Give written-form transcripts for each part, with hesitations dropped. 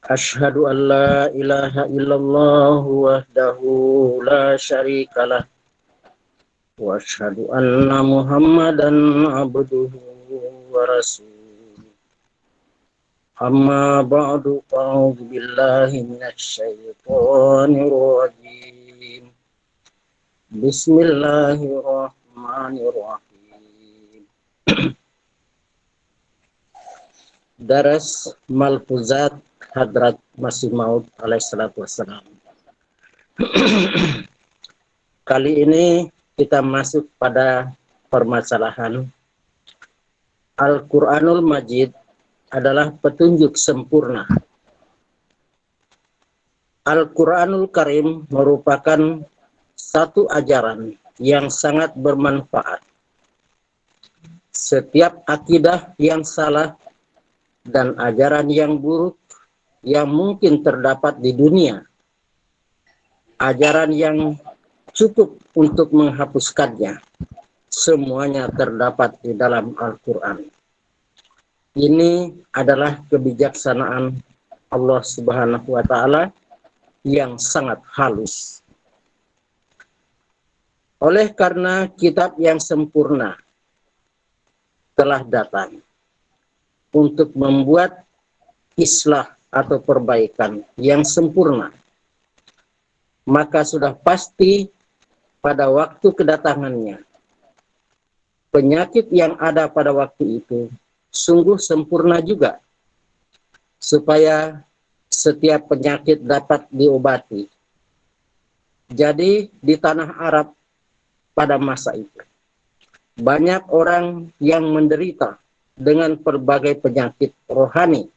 Asyhadu an la ilaha illallah wahdahu la syarikalah wa asyhadu anna Muhammadan abduhu wa rasuluh. Amma ba'du, a'udzu billahi minasy syaithanir rajim. Bismillahirrahmanirrahim. Daras Malfuzat Hadrat Masih Maud alaihissalatu wassalam. Kali ini kita masuk pada permasalahan Al-Quranul Majid adalah petunjuk sempurna. Al-Quranul Karim merupakan satu ajaran yang sangat bermanfaat. Setiap akidah yang salah dan ajaran yang buruk yang mungkin terdapat di dunia, ajaran yang cukup untuk menghapuskannya, semuanya terdapat di dalam Al-Quran. Ini adalah kebijaksanaan Allah Subhanahu wa Ta'ala yang sangat halus. Oleh karena kitab yang sempurna telah datang untuk membuat islah atau perbaikan yang sempurna, maka sudah pasti pada waktu kedatangannya penyakit yang ada pada waktu itu sungguh sempurna juga, supaya setiap penyakit dapat diobati. Jadi di tanah Arab pada masa itu banyak orang yang menderita dengan berbagai penyakit rohani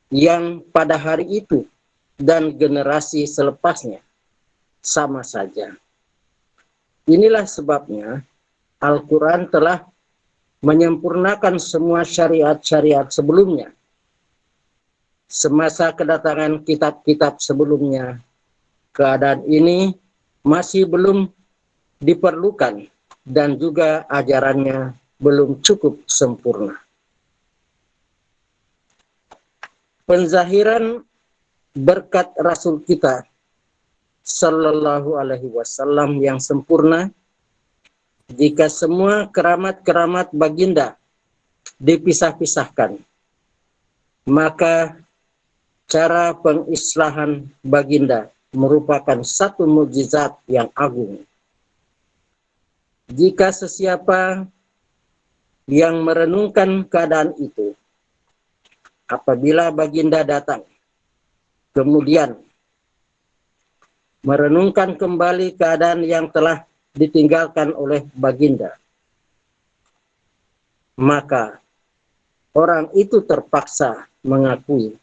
yang pada hari itu dan generasi selepasnya sama saja. Inilah sebabnya Al-Quran telah menyempurnakan semua syariat-syariat sebelumnya. Semasa kedatangan kitab-kitab sebelumnya, keadaan ini masih belum diperlukan dan juga ajarannya belum cukup sempurna. Penzahiran berkat Rasul kita Sallallahu Alaihi Wasallam yang sempurna, jika semua keramat-keramat baginda dipisah-pisahkan, maka cara pengislahan baginda merupakan satu mukjizat yang agung. Jika sesiapa yang merenungkan keadaan itu, apabila baginda datang, kemudian merenungkan kembali keadaan yang telah ditinggalkan oleh baginda, maka orang itu terpaksa mengakui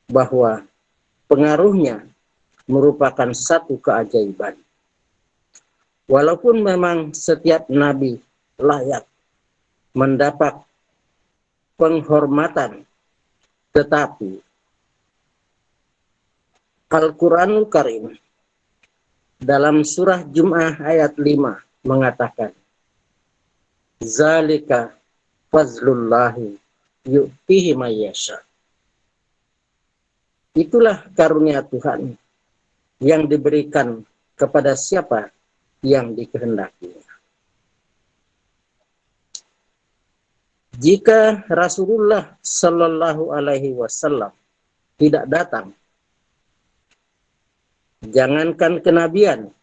bahwa pengaruhnya merupakan satu keajaiban. Walaupun memang setiap nabi layak mendapat penghormatan, tetapi Al-Quranul Karim dalam surah Jum'ah ayat 5 mengatakan, Zalika fazlullahi yu'tihi mayyasha. Itulah karunia Tuhan yang diberikan kepada siapa yang dikehendakinya. Jika Rasulullah Sallallahu Alaihi Wasallam tidak datang, jangankan kenabian,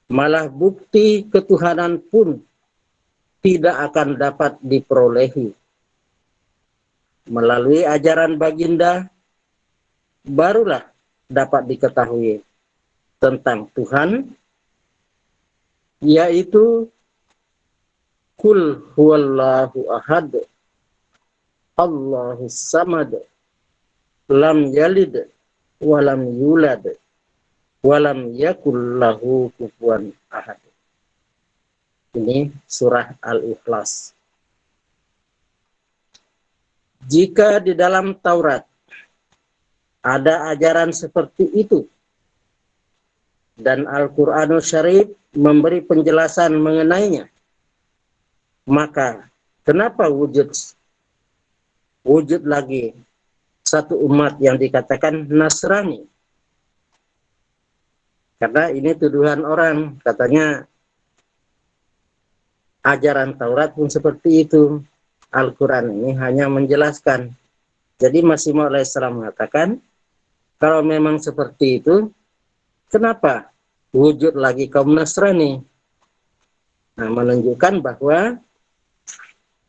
malah bukti ketuhanan pun tidak akan dapat diperolehi. Melalui ajaran baginda, barulah dapat diketahui tentang Tuhan, yaitu Kul huwallahu ahad, Allahus samad, lam yalid, walam yulad, walam yakul lahu kufuwan ahad. Ini surah Al-Ikhlas. Jika di dalam Taurat ada ajaran seperti itu, dan Al-Quranul Syarif memberi penjelasan mengenainya, maka kenapa wujud lagi satu umat yang dikatakan Nasrani. Karena ini tuduhan orang, katanya ajaran Taurat pun seperti itu. Al-Quran ini hanya menjelaskan. Jadi Masih Maud alaihissalam mengatakan, kalau memang seperti itu, kenapa wujud lagi kaum Nasrani? Nah, menunjukkan bahwa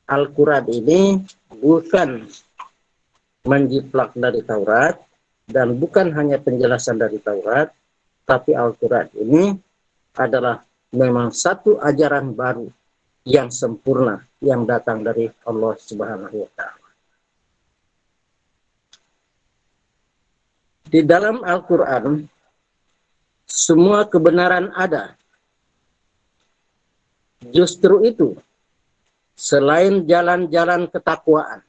Al-Quran ini bukan menjiplak dari Taurat, dan bukan hanya penjelasan dari Taurat, tapi Al-Quran ini adalah memang satu ajaran baru yang sempurna yang datang dari Allah Subhanahu wa Ta'ala. Di dalam Al-Quran, semua kebenaran ada. Justru itu, selain jalan-jalan ketakwaan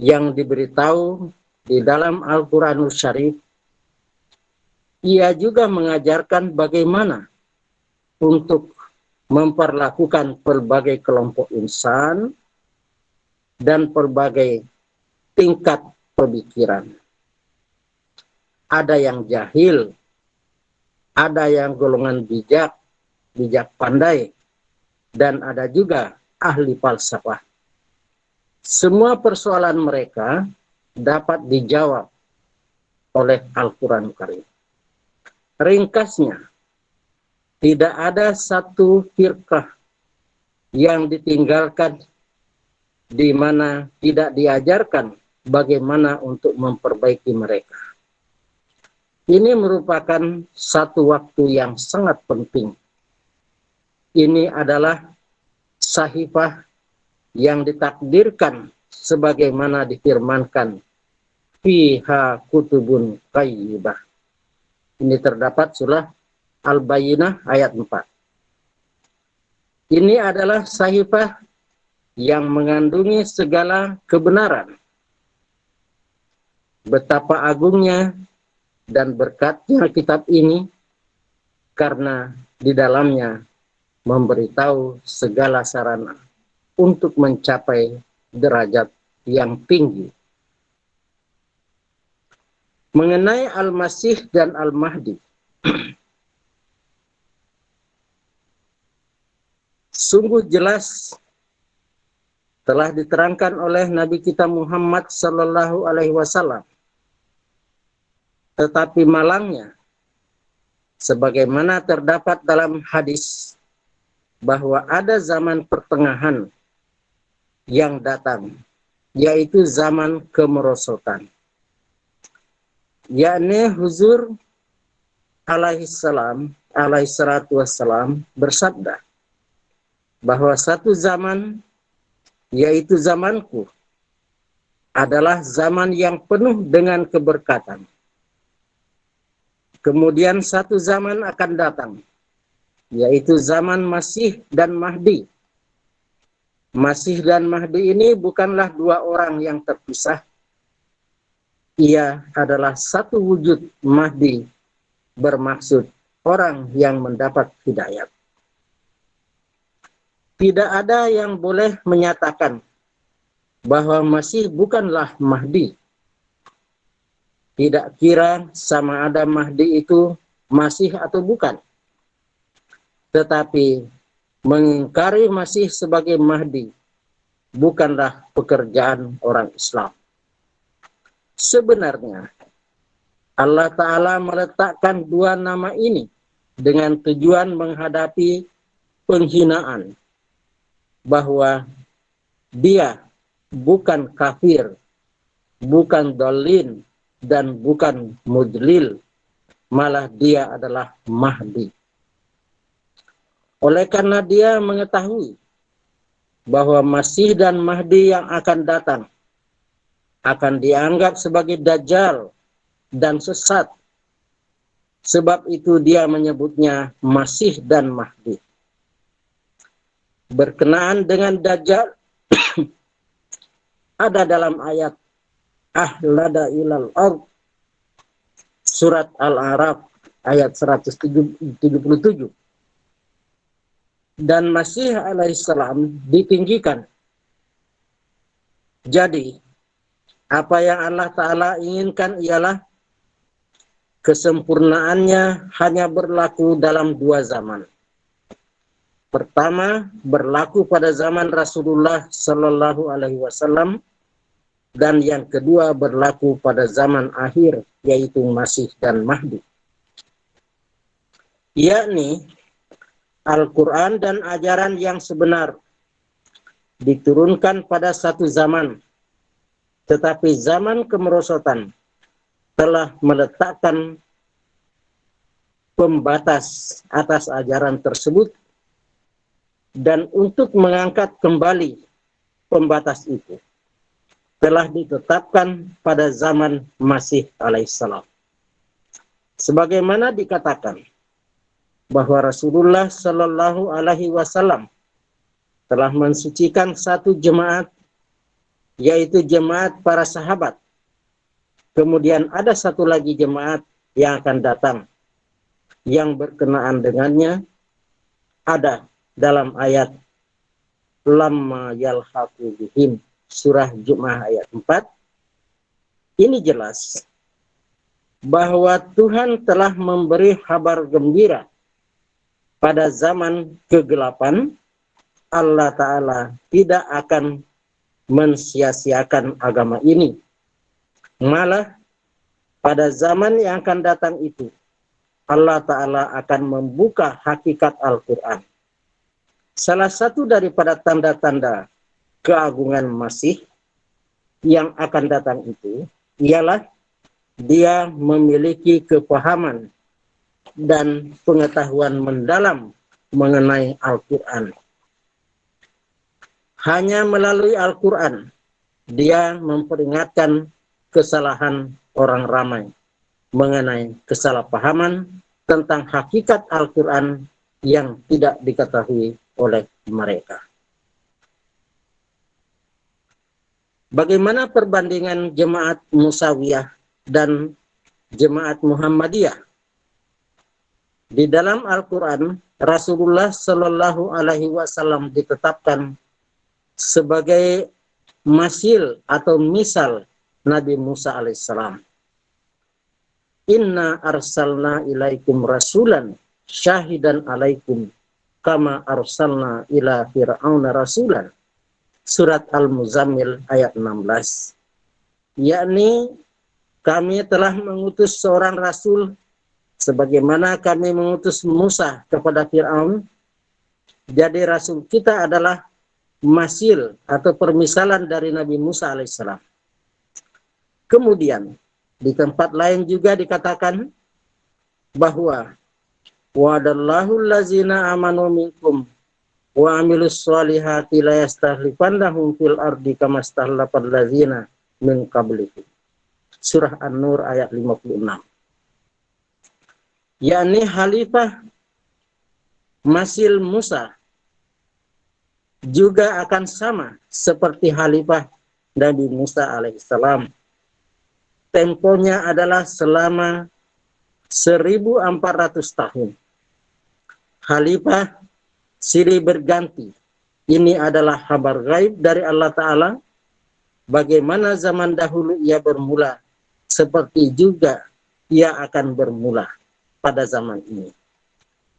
yang diberitahu di dalam Al-Quranul Syarif, ia juga mengajarkan bagaimana untuk memperlakukan berbagai kelompok insan dan berbagai tingkat pemikiran. Ada yang jahil, ada yang golongan bijak pandai, dan ada juga ahli falsafah. Semua persoalan mereka dapat dijawab oleh Al-Quran Karim. Ringkasnya, tidak ada satu firqah yang ditinggalkan di mana tidak diajarkan bagaimana untuk memperbaiki mereka. Ini merupakan satu waktu yang sangat penting. Ini adalah sahifah yang ditakdirkan sebagaimana difirmankan fiha kutubun qayyibah. Ini terdapat surah Al-Bayyinah ayat 4. Ini adalah sahifah yang mengandungi segala kebenaran. Betapa agungnya dan berkatnya kitab ini, karena di dalamnya memberitahu segala sarana untuk mencapai derajat yang tinggi. Mengenai Al-Masih dan Al-Mahdi, sungguh jelas telah diterangkan oleh Nabi kita Muhammad Sallallahu Alaihi Wasallam. Tetapi malangnya, sebagaimana terdapat dalam hadis, bahwa ada zaman pertengahan yang datang, yaitu zaman kemerosotan. Yakni Huzur alaihissalatu wassalam bersabda, bahwa satu zaman, yaitu zamanku, adalah zaman yang penuh dengan keberkatan. Kemudian satu zaman akan datang, yaitu zaman Masih dan Mahdi. Masih dan Mahdi ini bukanlah dua orang yang terpisah. Ia adalah satu wujud. Mahdi bermaksud orang yang mendapat hidayat. Tidak ada yang boleh menyatakan bahwa Masih bukanlah Mahdi. Tidak kira sama ada Mahdi itu Masih atau bukan. Tetapi mengingkari Masih sebagai Mahdi bukanlah pekerjaan orang Islam. Sebenarnya Allah Ta'ala meletakkan dua nama ini dengan tujuan menghadapi penghinaan, bahwa dia bukan kafir, bukan dolin, dan bukan mudlil, malah dia adalah Mahdi. Oleh karena dia mengetahui bahwa Masih dan Mahdi yang akan datang akan dianggap sebagai Dajjal dan sesat. Sebab itu dia menyebutnya Masih dan Mahdi. Berkenaan dengan Dajjal, ada dalam ayat Ahlada ilal ard, surat Al-A'raf ayat 177. Dan Masih alaihissalam ditinggikan. Jadi Apa yang Allah Ta'ala inginkan ialah kesempurnaannya hanya berlaku dalam dua zaman. Pertama, berlaku pada zaman Rasulullah Sallallahu Alaihi Wasallam, dan yang kedua berlaku pada zaman akhir, yaitu Masih dan Mahdi. Yakni Al-Quran dan ajaran yang sebenar diturunkan pada satu zaman, tetapi zaman kemerosotan telah meletakkan pembatas atas ajaran tersebut, dan untuk mengangkat kembali pembatas itu telah ditetapkan pada zaman Masih alaihissalam. Sebagaimana dikatakan bahwa Rasulullah Shallallahu Alaihi Wasallam telah mensucikan satu jemaat, yaitu jemaat para sahabat. Kemudian ada satu lagi jemaat yang akan datang, yang berkenaan dengannya ada dalam ayat lamma yalhaqu bihim, surah Jum'ah ayat 4. Ini jelas bahwa Tuhan telah memberi kabar gembira pada zaman kegelapan. Allah Ta'ala tidak akan mensia-siakan agama ini. Malah pada zaman yang akan datang itu, Allah Ta'ala akan membuka hakikat Al-Quran. Salah satu daripada tanda-tanda keagungan Masih yang akan datang itu ialah dia memiliki kepahaman dan pengetahuan mendalam mengenai Al-Quran. Hanya melalui Al-Quran dia memperingatkan kesalahan orang ramai mengenai kesalahpahaman tentang hakikat Al-Quran yang tidak diketahui oleh mereka. Bagaimana perbandingan jemaat Musawiyah dan jemaat Muhammadiyah? Di dalam Al-Quran, Rasulullah Shallallahu Alaihi Wasallam ditetapkan sebagai masil atau misal Nabi Musa alaihissalam. Inna arsalna ilaikum rasulan syahidan alaikum kama arsalna ila fir'auna rasulan. Surat Al-Muzammil ayat 16. Yakni kami telah mengutus seorang rasul sebagaimana kami mengutus Musa kepada Fir'aun. Jadi rasul kita adalah masil atau permisalan dari Nabi Musa alaihissalam. Kemudian di tempat lain juga dikatakan bahwa wa'adallahu allazina amanu minkum wa amilus solihati la yastakhlifannahum fil ardi kama stakhlafal ladzina min qablikum. Surah An-Nur ayat 56. Yakni Khalifah Masil Musa juga akan sama seperti Khalifah Nabi Musa alaihissalam. Temponya adalah selama 1400 tahun. Khalifah silih berganti. Ini adalah kabar gaib dari Allah Ta'ala. Bagaimana zaman dahulu ia bermula, seperti juga ia akan bermula pada zaman ini.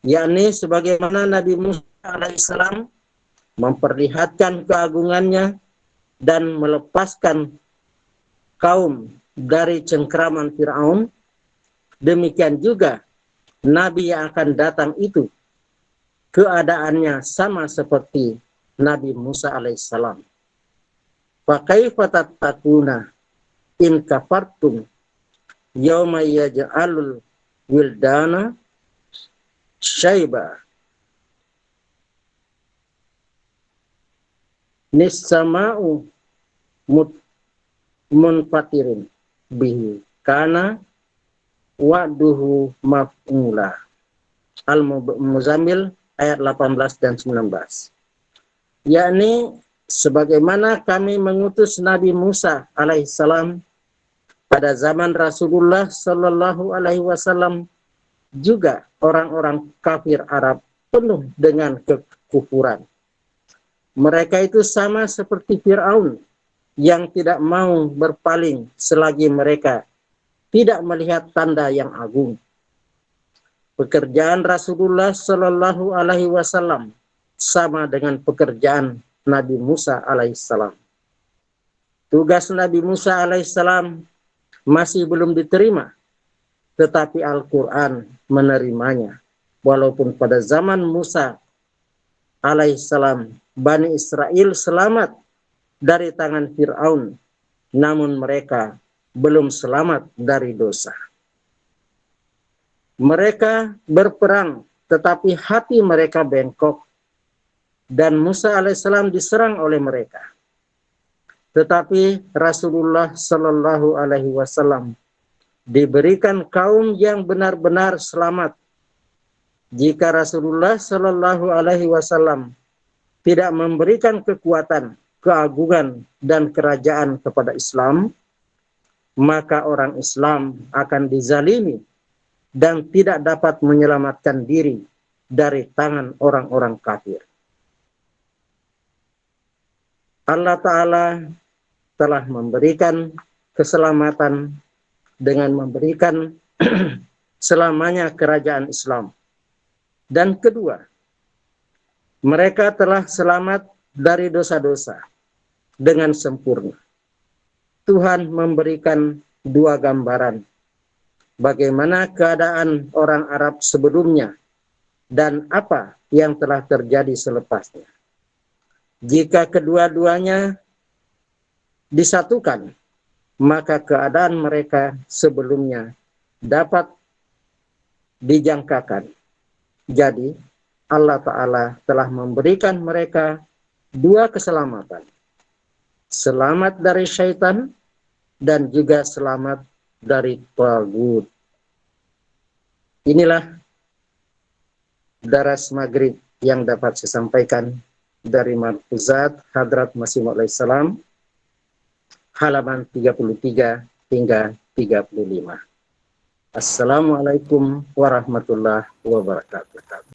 Yakni sebagaimana Nabi Musa alaihissalam memperlihatkan keagungannya dan melepaskan kaum dari cengkraman Fir'aun, demikian juga Nabi yang akan datang itu keadaannya sama seperti Nabi Musa alaihissalam. Fakaifa tattaquna in kafartum yauma yaj'alul wildana syaiba nissama'u munfatirin bihi kana wa'duhu maf'ula. Al-Muzammil ayat 18 dan 19. Yakni sebagaimana kami mengutus Nabi Musa alaihissalam pada zaman Rasulullah Shallallahu Alaihi Wasallam, juga orang-orang kafir Arab penuh dengan kekufuran. Mereka itu sama seperti Fir'aun yang tidak mau berpaling selagi mereka tidak melihat tanda yang agung. Pekerjaan Rasulullah Shallallahu Alaihi Wasallam sama dengan pekerjaan Nabi Musa alaihissalam. Tugas Nabi Musa alaihissalam masih belum diterima, tetapi Al-Quran menerimanya. Walaupun pada zaman Musa alaihissalam Bani Israel selamat dari tangan Fir'aun, namun mereka belum selamat dari dosa. Mereka berperang, tetapi hati mereka bengkok, dan Musa alaihissalam diserang oleh mereka. Tetapi Rasulullah Shallallahu Alaihi Wasallam diberikan kaum yang benar-benar selamat. Jika Rasulullah Shallallahu Alaihi Wasallam tidak memberikan kekuatan, keagungan, dan kerajaan kepada Islam, maka orang Islam akan dizalimi dan tidak dapat menyelamatkan diri dari tangan orang-orang kafir. Allah Ta'ala telah memberikan keselamatan dengan memberikan selamanya kerajaan Islam. Dan kedua, mereka telah selamat dari dosa-dosa dengan sempurna. Tuhan memberikan dua gambaran bagaimana keadaan orang Arab sebelumnya dan apa yang telah terjadi selepasnya. Jika kedua-duanya disatukan, maka keadaan mereka sebelumnya dapat dijangkakan. Jadi, Allah Ta'ala telah memberikan mereka dua keselamatan. Selamat dari syaitan dan juga selamat dari tagut. Inilah daras maghrib yang dapat saya sampaikan dari Marfuzat Hadrat Masih Maud alaihissalam, halaman 33 hingga 35. Assalamualaikum warahmatullahi wabarakatuh.